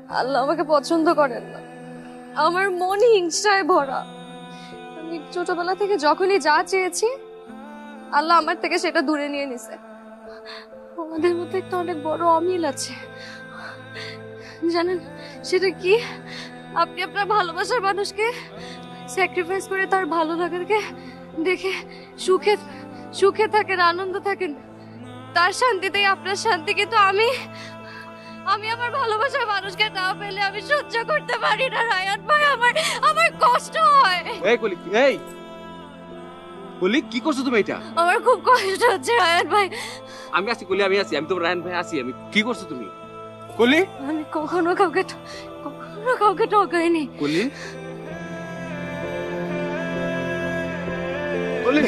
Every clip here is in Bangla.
আল্লাহ আমাকে পছন্দ করেন না। আমার মন হিংসায় ভরা। আমি ছোটবেলা থেকে যখনই যা চেয়েছি আল্লাহ আমার থেকে সেটা দূরে নিয়ে নিছে। আমাদের মধ্যে একটা অনেক বড় অমিল আছে, জানেন সেটা কি? আপনি আপনার ভালোবাসার মানুষকে স্যাক্রিফাইস করে তার ভালো লাগাকে দেখে সুখে সুখে থাকেন, আনন্দ থাকেন, তার শান্তিতেই আপনার শান্তি। কিন্তু আমি আমি আমার ভালোবাসার মানুষকে না পেলে আমি সহ্য করতে পারি না রায়ান ভাই। আমার আমার কষ্ট হয়। এই কলি, এই কলি, কি করছো তুমি এটা? আমার খুব কষ্ট হচ্ছে রায়ান ভাই। আমি আছি কলি, আমি আছি, আমি তো রায়ন ভাই আছি। আমি কি করছো তুমি কলি? আমি কখনো কাউকে ঠকাইনি। কলি, কলি,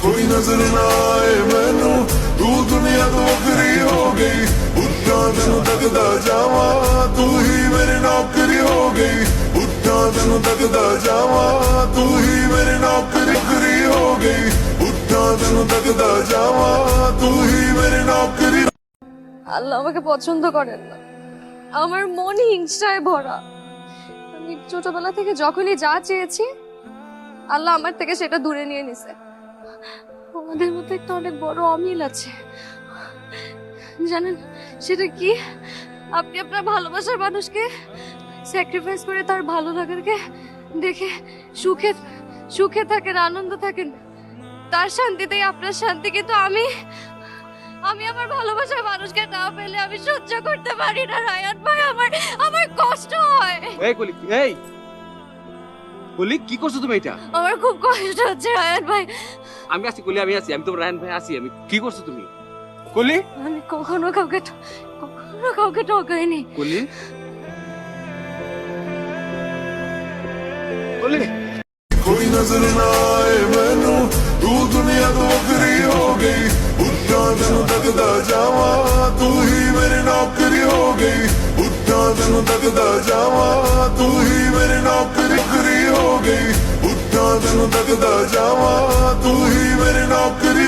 कोई नजर ना आए मैनू तू दुनिया तो वखरी हो गई उठा तेनू तकदा जावा तू ही मेरे नौकरी हो गई उठा तेनू तकदा जावा तू ही मेरे नौकरी हो गई उठा तेनू तकदा जावा तू ही मेरे नौकरी। আল্লাহ আমাকে পছন্দ করেন না। আমার মন হিংসায় ভরা। আমি ছোটবেলা থেকে যখনই যা চেয়েছি আল্লাহ আমার থেকে সেটা দূরে নিয়ে নিছে। আমাদের মধ্যে একটা অনেক বড় অমিল আছে, জানেন সেটা কি? আপনি আপনার ভালোবাসার মানুষকে স্যাক্রিফাইস করে তার ভালো লাগাকে দেখে সুখে সুখে থাকেন, আনন্দ থাকেন, তার শান্তিতেই আপনার শান্তি। কিন্তু আমি আমি আমার ভালোবাসার মানুষকে না পেলে আমি সহ্য করতে পারি না রায়ান ভাই। আমার আমার কষ্ট হয়। এই কলি, এই কলি, কি করছো তুমি এটা? আমার খুব কষ্ট হচ্ছে রায়ান ভাই। আমি আছি কলি, আমি আছি, আমি তো রায়ন ভাই আছি। আমি কি করছো তুমি কলি? আমি কখনো কাউকে ঠকাইনি। কলি, কলি, कोई नजर ना आए मैनू तू दुनिया तो वखरी हो गई उठा तेनू तकदा जावा तू ही मेरे नौकरी हो गई उठा तेनू तकदा जावा तू ही मेरे नौकरी हो गई उठा तेनू तकदा जावा तू ही मेरे नौकरी।